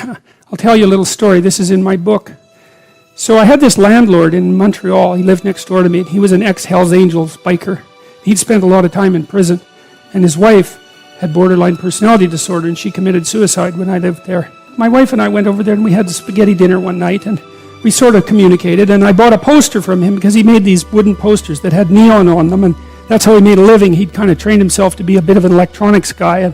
I'll tell you a little story. This is in my book. So I had this landlord in Montreal. He lived next door to me. He was an ex-Hells Angels biker. He'd spent a lot of time in prison. And his wife had borderline personality disorder, and she committed suicide when I lived there. My wife and I went over there, and we had a spaghetti dinner one night, and we sort of communicated. And I bought a poster from him because he made these wooden posters that had neon on them, and that's how he made a living. He'd kind of trained himself to be a bit of an electronics guy, and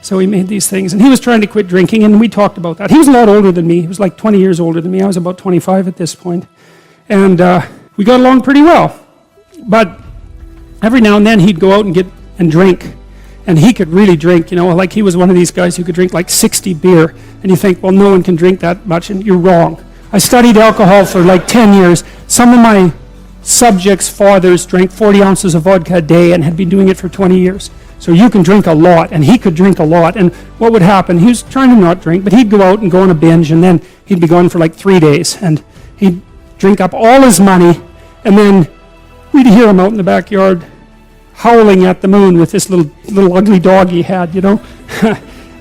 so he made these things. And he was trying to quit drinking, and we talked about that. He was a lot older than me. He was like 20 years older than me. I was about 25 at this point. And we got along pretty well. But every now and then he'd go out and drink. And he could really drink, like he was one of these guys who could drink like 60 beer. And you think, well, no one can drink that much, and you're wrong. I studied alcohol for like 10 years. Some of my subjects' fathers drank 40 ounces of vodka a day and had been doing it for 20 years. So you can drink a lot, and he could drink a lot. And what would happen, he was trying to not drink, but he'd go out and go on a binge, and then he'd be gone for like 3 days. And he'd drink up all his money, and then we'd hear him out in the backyard howling at the moon with this little ugly dog he had,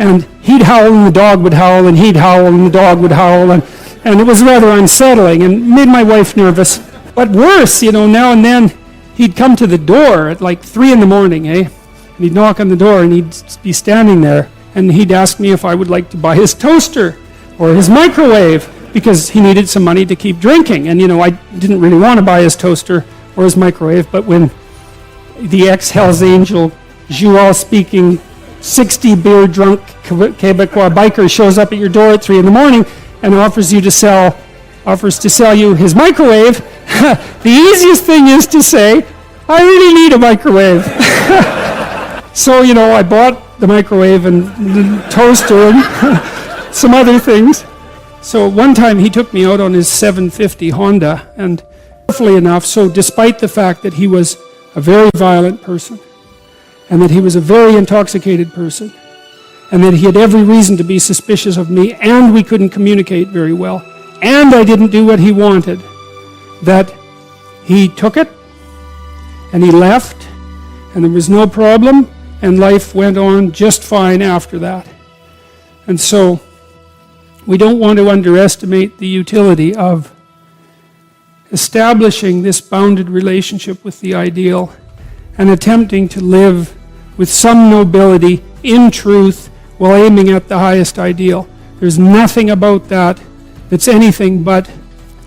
And he'd howl, and the dog would howl, and he'd howl, and the dog would howl, and it was rather unsettling and made my wife nervous. But worse, now and then he'd come to the door at like 3 in the morning, And he'd knock on the door, and he'd be standing there, and he'd ask me if I would like to buy his toaster or his microwave, because he needed some money to keep drinking. And I didn't really want to buy his toaster or his microwave, but when the ex-Hells Angel, Joual speaking, 60 beer drunk Quebecois biker shows up at your door at 3 in the morning and offers to sell you his microwave, the easiest thing is to say, I really need a microwave. So, I bought the microwave and the toaster and some other things. So one time he took me out on his 750 Honda, and carefully enough, so despite the fact that he was a very violent person, and that he was a very intoxicated person, and that he had every reason to be suspicious of me, and we couldn't communicate very well, and I didn't do what he wanted, that he took it, and he left, and there was no problem, and life went on just fine after that. And so, we don't want to underestimate the utility of establishing this bounded relationship with the ideal and attempting to live with some nobility in truth while aiming at the highest ideal. There's nothing about that that's anything but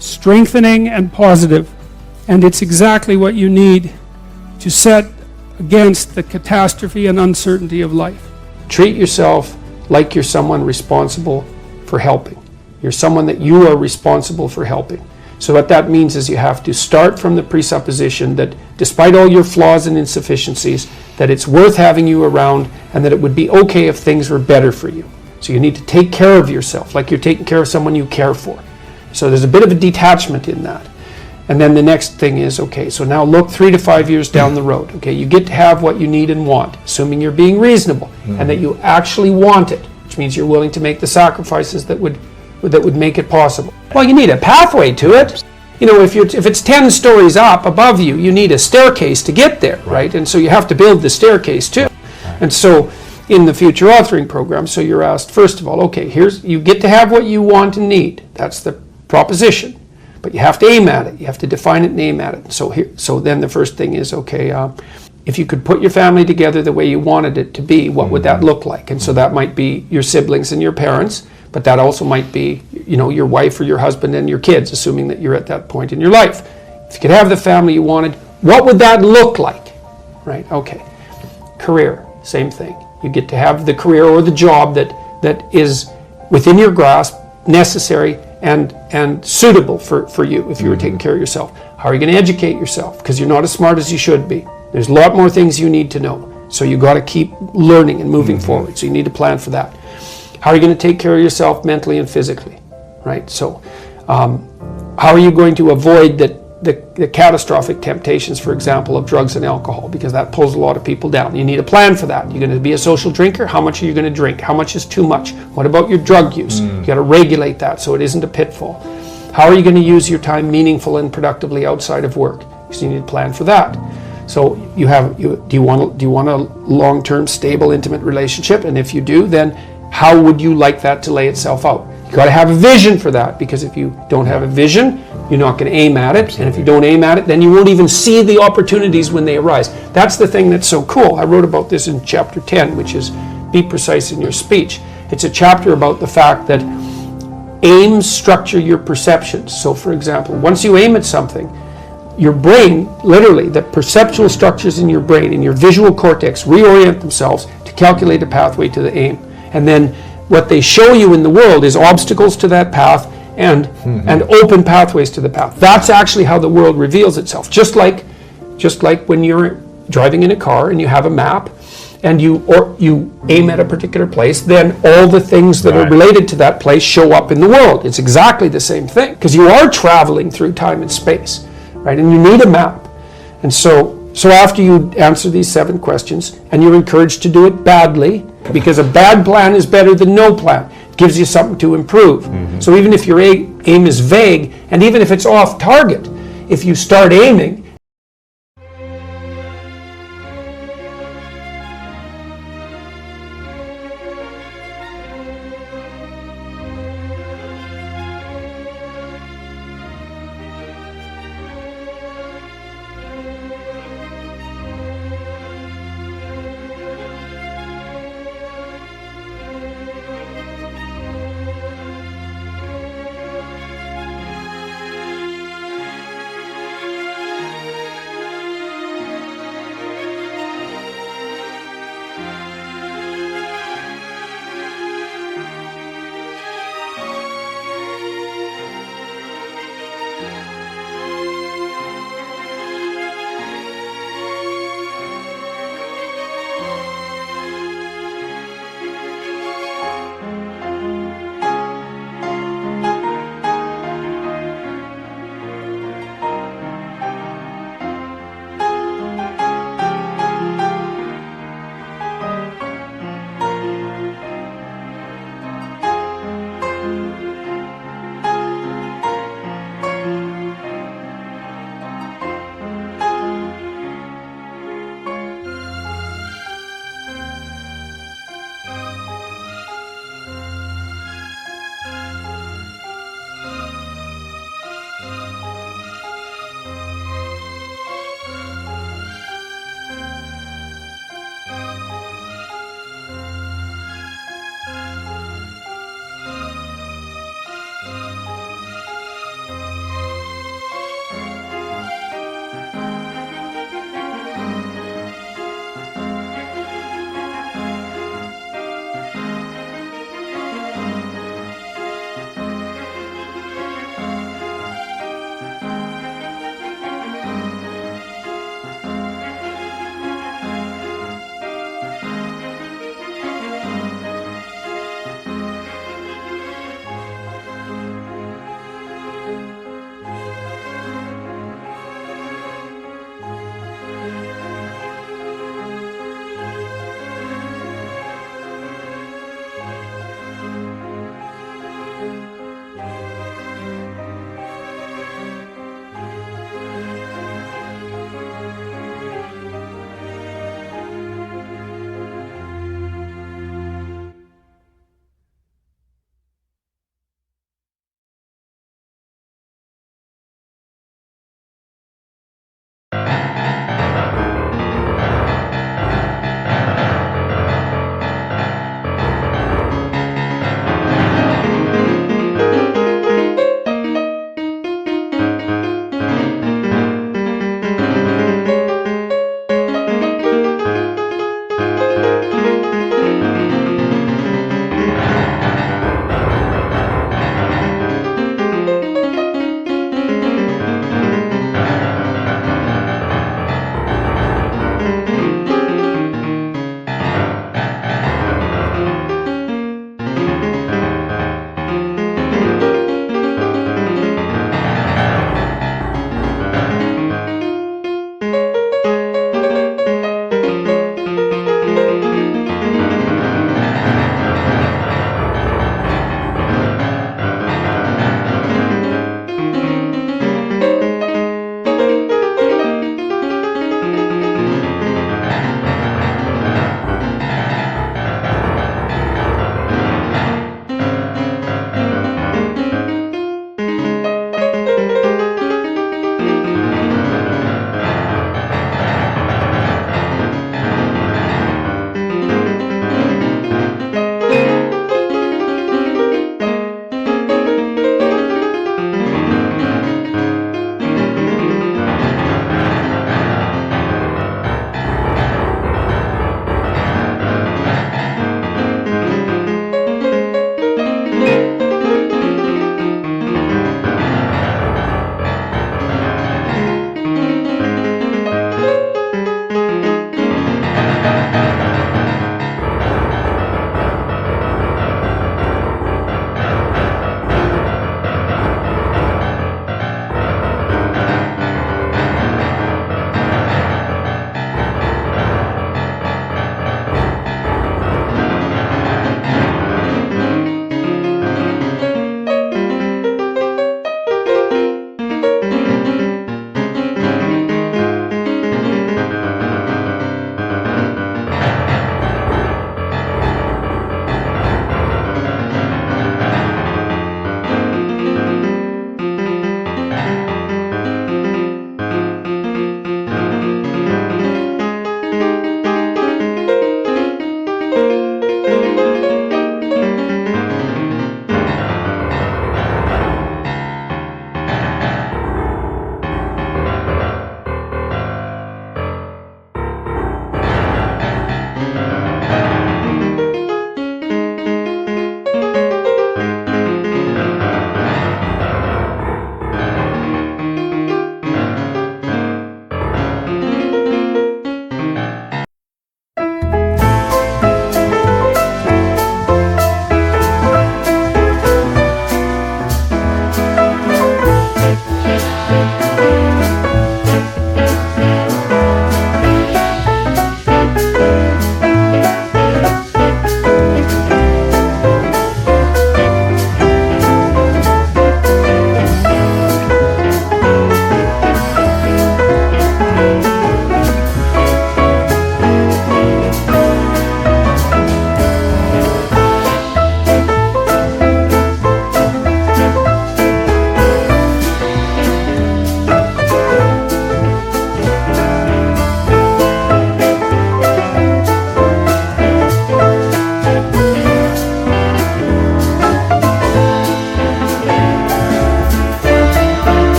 strengthening and positive, and it's exactly what you need to set against the catastrophe and uncertainty of life. Treat yourself like you're someone responsible for helping. You're someone that you are responsible for helping. So what that means is you have to start from the presupposition that despite all your flaws and insufficiencies, that it's worth having you around, and that it would be okay if things were better for you. So you need to take care of yourself like you're taking care of someone you care for. So there's a bit of a detachment in that. And then the next thing is, okay, so now look 3 to 5 years down the road. Okay, you get to have what you need and want, assuming you're being reasonable, and that you actually want it, which means you're willing to make the sacrifices that would make it possible. Well, you need a pathway to it. If it's 10 stories up above you, you need a staircase to get there, right? And so you have to build the staircase too. And so in the future authoring program, so you're asked, first of all, okay, you get to have what you want and need. That's the proposition. But you have to aim at it. You have to define it and aim at it. So then the first thing is, okay, if you could put your family together the way you wanted it to be, what would that look like? And so that might be your siblings and your parents, but that also might be, your wife or your husband and your kids, assuming that you're at that point in your life. If you could have the family you wanted, what would that look like? Right, okay. Career, same thing. You get to have the career or the job that is within your grasp, necessary, and suitable for you if you were taking care of yourself. How are you going to educate yourself? Because you're not as smart as you should be. There's a lot more things you need to know. So you got to keep learning and moving forward. So you need to plan for that. How are you going to take care of yourself mentally and physically? Right? So how are you going to avoid the catastrophic temptations, for example, of drugs and alcohol? Because that pulls a lot of people down. You need a plan for that. You're going to be a social drinker. How much are you going to drink? How much is too much? What about your drug use? You got to regulate that so it isn't a pitfall. How are you going to use your time meaningful and productively outside of work? So you need a plan for that. So do you want a long-term, stable, intimate relationship? And if you do, then how would you like that to lay itself out? You got to have a vision for that, because if you don't have a vision, you're not going to aim at it. Absolutely. And if you don't aim at it, then you won't even see the opportunities when they arise. That's the thing that's so cool. I wrote about this in chapter 10, which is Be Precise in Your Speech. It's a chapter about the fact that aims structure your perceptions. So for example, once you aim at something, your brain, literally, the perceptual structures in your brain, in your visual cortex, reorient themselves to calculate a pathway to the aim. And then what they show you in the world is obstacles to that path and open pathways to the path. That's actually how the world reveals itself. Just like when you're driving in a car and you have a map and you aim at a particular place, then all the things that are related to that place show up in the world. It's exactly the same thing, because you are traveling through time and space, right? And you need a map. And so after you answer these 7 questions, and you're encouraged to do it badly, because a bad plan is better than no plan. It gives you something to improve. So even if your aim is vague, and even if it's off target, if you start aiming,